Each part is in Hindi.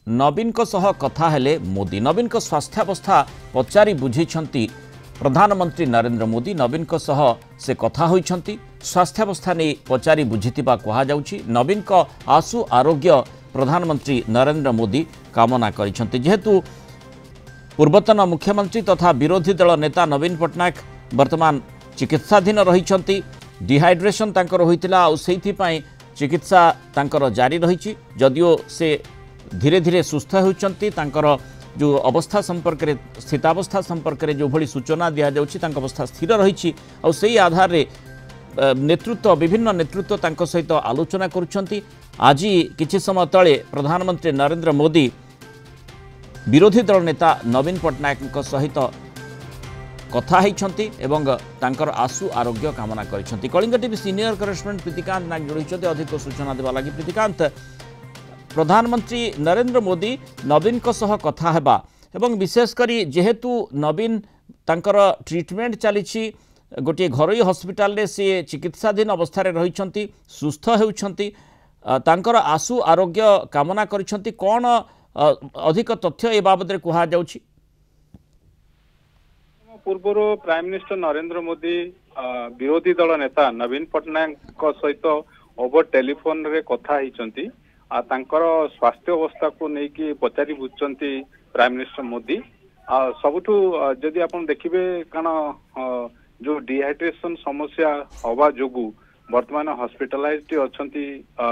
नवीन को सह कथा हेले मोदी नवीन को स्वास्थ्यावस्था पचारि बुझी प्रधानमंत्री नरेंद्र मोदी नवीन को सह से कथा होइछंती स्वास्थ्यावस्था नहीं पचारि बुझिथिबा कहा जाउछि। नवीन को आशु आरोग्य प्रधानमंत्री नरेंद्र मोदी कामना करिछंती। जेहेतु पूर्वतन मुख्यमंत्री तथा विरोधी दल नेता नवीन पट्टनायक वर्तमान चिकित्साधीन रहिछंती। डिहाइड्रेशन तांकर होइतिला आ सेइथिपाई चिकित्सा तांकर जारी रहिछि। जदियो से धीरे धीरे सुस्थ होउछंती तांकर जो अवस्था संपर्क में स्थितावस्था संपर्क में जो भली सूचना दि जाउछि तांकर अवस्था स्थिर रहिछि आ सेही आधार रे नेतृत्व विभिन्न नेतृत्व तांको सहित आलोचना करुछंती। आज किछि समय तले प्रधानमंत्री नरेंद्र मोदी विरोधी दल नेता नवीन पट्टनायक सहित कथा होइछंती एवं तांकर आशु आरोग्य कामना करिछंती। Kalinga TV senior correspondent Pritikant Nag जोड़िछंती अधिक सूचना देवा लागि। प्रीतिकांत, प्रधानमंत्री नरेंद्र मोदी नवीन को सह कथा हेबा एवं विशेषकर जेहेतु नवीन तांकर ट्रीटमेंट चली गोटे घरोई हॉस्पिटल रे से चिकित्साधीन अवस्था रही सुस्थ होउछंती तांकर आशु आरोग्य कामना करिछंती। कौन अधिक तथ्य ए बाबद रे कहा जाउछि? पूर्व प्राइम मिनिस्टर नरेंद्र मोदी विरोधी दल नेता नवीन पट्टनायक सहित ओवर टेलीफोन रे कथा हिचंती तांकर स्वास्थ्य अवस्था को लेकिन पचारि बुझुचंती प्राइम मिनिस्टर मोदी। सबुठु जदि आपण देखिबे कारण जो डिहाइड्रेशन समस्या हवा जोगु वर्तमान हॉस्पिटलाइज्ड अछंती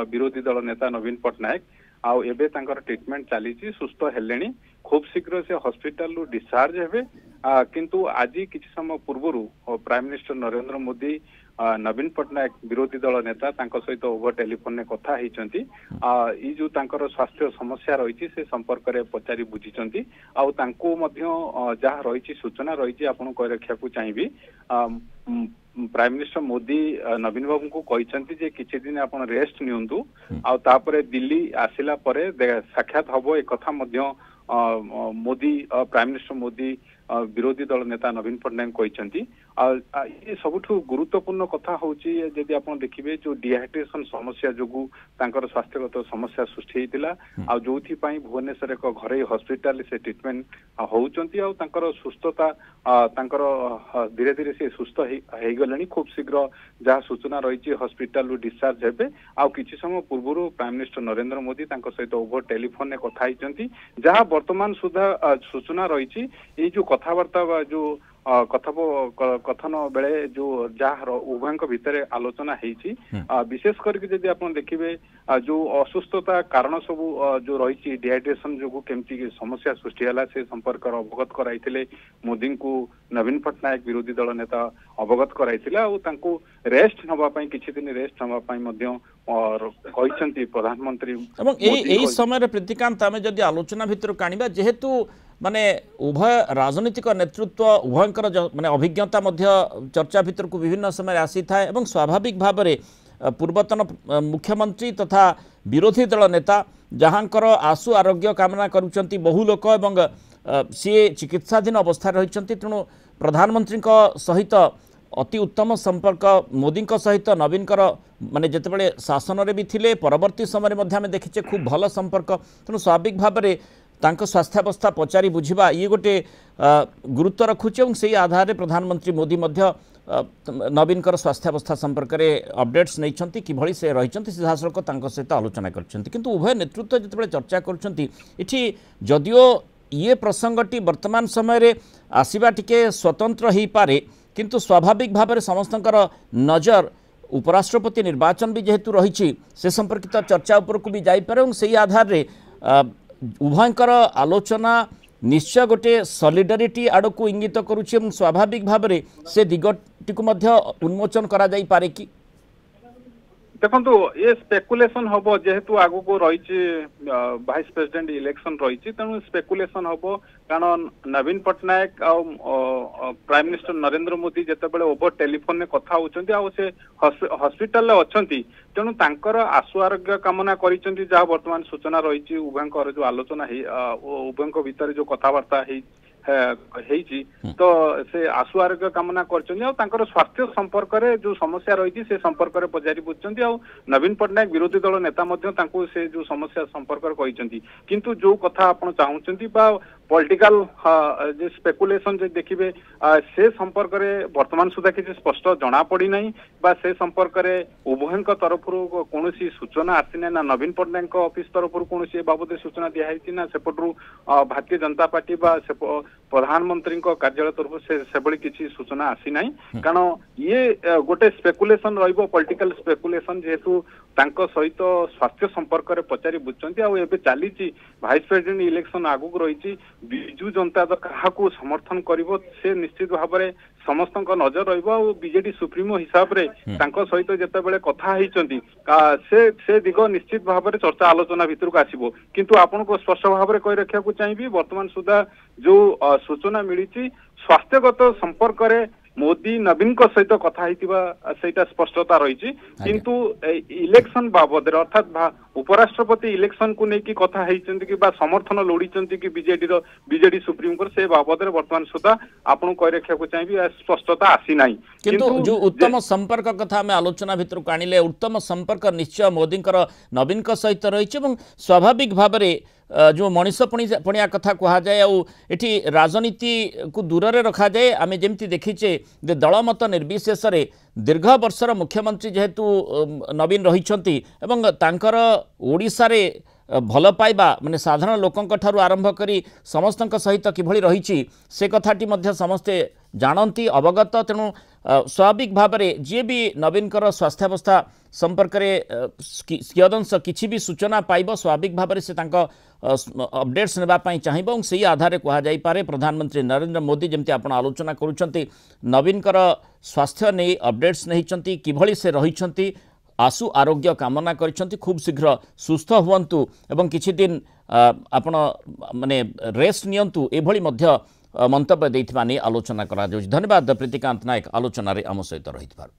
विरोधी दल नेता नवीन पट्टनायक आउ एबे तांकर ट्रीटमेंट चली सुस्थ हेलेनी खूब शीघ्र से हॉस्पिटल रु डिस्चार्ज हेबे। किंतु आज किछि समय पूर्व प्राइम मिनिस्टर नरेंद्र मोदी नवीन पट्टनायक विरोधी दल नेता तांको सहित ओवर टेलीफोन ने कथा हिचंती ई जो तांकर स्वास्थ्य समस्या रही से संपर्क रे पचारि बुझिचंती आउ तांको मध्य जहा रही सूचना रही आपन कह रखा को चाहिए। प्राइम मिनिस्टर मोदी नवीन बाबू को कहते जे किछि दिन आपण रेस्ट नियंतु आउ तापरे दिल्ली आसिला परे साक्षात हबो एक कथा मध्य मोदी प्राइम मिनिस्टर मोदी विरोधी दल नेता नवीन पट्टनायक कहते। ये सबुठु गुरुत्वपूर्ण कथा होची जदि आपण देखिबे जो डिहाइड्रेशन समस्या जोगु तांकर स्वास्थ्यगत समस्या सृष्टि हेतिला आ जोथि पई भुवनेश्वर एक घरे हॉस्पिटल से ट्रीटमेंट होउचंती आ तांकर सुस्थता तांकर धीरे धीरे से सुस्थ हे गलेनी खूब शीघ्र जहा सूचना रही हॉस्पिटल रु डिस्चार्ज हेबे। आ किछि समय पूर्व प्राइम मिनिस्टर नरेंद्र मोदी तांको सहित ओवर टेलीफोन ने कथा हिचंती जहा वर्तमान सुधा सूचना रही ये जो कथबार्ता जो कथन बेले जो जहाँ उभय भितर आलोचना होती विशेष करके जदि आप देखिए जो असुस्थता कारण सब जो रही डिहाइड्रेशन जो केमती समस्या सृष्टि है से संपर्क अवगत कराई मोदी को नवीन पट्टनायक विरोधी दल नेता अवगत कराई रेस्ट नापी किसी दिन रेस्ट नापी प्रधानमंत्री समय प्रीतिकांत आम जदि आलोचना भितर काणिबा जेहेतु माने उभय राजनीतिक नेतृत्व उभयंकर माने अभिज्ञता मध्य चर्चा भितर को विभिन्न समय आसी थाए एवं स्वाभाविक भाव में पूर्वतन मुख्यमंत्री तथा विरोधी दल नेता जहाँकर आशु आरोग्य कामना करुचंती बहु लोक एवं सी चिकित्साधीन अवस्था रही तेणु प्रधानमंत्री सहित अति उत्तम संपर्क मोदी सहित नवीन माने जितेबाला शासन रे भी थिले परवर्ती समय में देखीचे खूब भल संपर्क तेणु स्वाभाविक भाव में तांको स्वास्थ्यावस्था पचारि बुझिबा ये गोटे गुरुत्व रखुचे और से आधार रे प्रधानमंत्री मोदी मध्य नवीन स्वास्थ्यावस्था संपर्क में अपडेट्स नहीं कि भली से रही सीधासख सहित आलोचना कर उभय नेतृत्व जिते चर्चा करी जदियो ये प्रसंगटी वर्तमान समय रे आसीबा टिके स्वतंत्र हो पारे किंतु स्वाभाविक भाव में समस्तंकर नजर उपराष्ट्रपति निर्वाचन भी जेहेतु रही से संपर्कित चर्चा उपरकू भी जापे और से आधार रे उभयंकर आलोचना निश्चय गोटे सॉलिडारिटी आड़ को इंगित करुच्ची स्वाभाविक भाव में से दिगटी को उन्मोचन करा जाई पारे कि देखो ये स्पेकुलेशन हम जेहेतु आगु को रही वाइस प्रेसिडेंट इलेक्शन रही तेणु स्पेकुलेशन हम कारण नवीन पट्टनायक प्राइम मिनिस्टर नरेंद्र मोदी जितेबाला ओवर टेलीफोन में कथा होती हॉस्पिटल अच्छा तेणु तांकर आशु आरोग्य कामना करा वर्तमान सूचना रही उभयंकर जो आलोचना उभय भितर जो कथबार्ता ହେଇଛି ତ ସେ ଆଶୁ ଆରୋଗ୍ୟ କାମନା କରିଛନ୍ତି ଆଉ ତାଙ୍କର ସ୍ୱାସ୍ଥ୍ୟ ସମ୍ପର୍କରେ ଯୋଉ ସମସ୍ୟା ରହିଛି ସେ ସମ୍ପର୍କରେ ପଚାରି ବୁଝୁଛନ୍ତି ଆଉ ନବୀନ ପଟ୍ଟନାୟକ ବିରୋଧୀ ଦଳ ନେତା ମଧ୍ୟ ତାଙ୍କୁ ସେ ଯୋଉ ସମସ୍ୟା ସମ୍ପର୍କରେ କହିଛନ୍ତି କିନ୍ତୁ ଯୋଉ କଥା ଆପଣ ଚାହୁଁଛନ୍ତି ବା ପଲିଟିକାଲ ଯେ ସ୍ପେକୁଲେସନ ଯଦି ଦେଖିବେ ସେ ସମ୍ପର୍କରେ ବର୍ତ୍ତମାନ ସୁଦ୍ଧା କିଛି ସ୍ପଷ୍ଟ ଜଣା ପଡିନାହିଁ ବା ସେ ସମ୍ପର୍କରେ ଉଭୟଙ୍କ ତରଫରୁ କୌଣସି ସୂଚନା ଆସିନାହିଁ ନା ନବୀନ ପଟ୍ଟନାୟକଙ୍କ ଅଫିସ ତରଫରୁ କୌଣସି ଏ ବାବଦରେ ସୂଚନା ଦିଆହେଇଛି ନା ସେପଟରୁ ଭାରତୀୟ ଜନତା ପାର୍ଟି ବା ପ୍ରଧାନମନ୍ତ୍ରୀଙ୍କ କାର୍ଯ୍ୟାଳୟ ତରଫରୁ ସେଭଳି କିଛି ସୂଚନା ଆସିନାହିଁ କାରଣ ଇଏ ଗୋଟେ ସ୍ପେକୁଲେସନ ରହିବ ପଲିଟିକାଲ ସ୍ପେକୁଲେସନ ଯେହେତୁ ତାଙ୍କ ସହିତ ସ୍ୱାସ୍ଥ୍ୟ ସମ୍ପର୍କରେ ପଚାରି ବୁଝୁଛନ୍ତି ଆଉ ଏବେ ଚାଲିଛି ଭାଇସ ପ୍ରେସିଡେଣ୍ଟ ଇଲେକ୍ସନ ଆଗକୁ ରହିଛି ବିଜୁ ଜନତା ଦଳ କାହାକୁ ସମର୍ଥନ କରିବ ସେ ନିଶ୍ଚିତ ଭାବରେ ସମସ୍ତଙ୍କ ନଜର ରହିବ ଆଉ ବିଜେଡି ସୁପ୍ରିମୋ ହିସାବରେ ତାଙ୍କ ସହିତ ଯେତେବେଳେ କଥା ହେଇଛନ୍ତି ସେ ଦିଗ ନିଶ୍ଚିତ ଭାବରେ ଚର୍ଚ୍ଚା ଆଲୋଚନା ଭିତରକୁ ଆସିବ କିନ୍ତୁ ଆପଣଙ୍କୁ ସ୍ପଷ୍ଟ ଭାବରେ କହି ରଖିବାକୁ ଚାହିଁବି ବର୍ତ୍ତମାନ ସୁଦ୍ଧା ଯୋଉ ସୂଚନା ମିଳିଛି ସ୍ୱାସ୍ଥ୍ୟଗତ ସମ୍ପର୍କରେ ମୋଦି ନବୀନଙ୍କ ସହିତ କଥା ହେଇଥିବା ସେଇଟା ସ୍ପଷ୍ଟତା ରହିଛି କିନ୍ତୁ ଇଲେକ୍ସନ ବାବଦରେ ଅର୍ଥାତ୍ ଉପରାଷ୍ଟ୍ରପତି ଇଲେକ୍ସନକୁ ନେଇକି କଥା ହେଇଛନ୍ତି କି ବା ସମର୍ଥନ ଲୋଡ଼ିଛନ୍ତି କି ବିଜେଡି ସୁପ୍ରିମକୋର୍ଟ ସେ ବାବଦରେ ବର୍ତ୍ତମାନ ସୁଦ୍ଧା ଆପଣଙ୍କୁ କହି ରଖିବାକୁ ଚାହିଁବି ସ୍ପଷ୍ଟତା ଆସିନାହିଁ କିନ୍ତୁ ଯୋଉ ଉତ୍ତମ ସମ୍ପର୍କ କଥା ଆମେ ଆଲୋଚନା ଭିତରକୁ ଆଣିଲେ ଉତ୍ତମ ସମ୍ପର୍କ ନିଶ୍ଚୟ ମୋଦିଙ୍କର ନବୀନଙ୍କ ସହିତ ରହିଛି ଏବଂ ସ୍ୱାଭାବିକ ଭାବରେ जो मनीष पणिया कथा कहुए आठी राजनीति को दूर में रखा जाए आम जमी देखीचे दलमत निर्विशेष दीर्घ वर्षर मुख्यमंत्री जेहेतु नवीन रही ओडिशा रे भल पाइबा माने साधारण लोकंक ठारू आरंभ करी समस्त सहित किभली रही से कथाटी मध्य समस्ते जानती अवगत तेणु स्वाभाविक भाव में जी भी नवीनकर स्वास्थ्यावस्था संपर्क में कियदंश किसी भी सूचना पाइब स्वाभाविक भाव में से अपडेट्स नेबाई चाहिए से आधार कहुपे प्रधानमंत्री नरेंद्र मोदी जमती आप आलोचना करुँच नवीनकर स्वास्थ्य नहीं अपडेट्स नहीं किभली से रही आशु आरोग्य कामना करिसेंती खूब शीघ्र सुस्थ हुवंतु एवं किछि दिन आपण माने रेस्ट नियंतु एभली मध्य मंतव्य देथिबा नै आलोचना करा जाउछि। धन्यवाद प्रीतिकांत नायक आलोचना रे आम सहित रहितबार।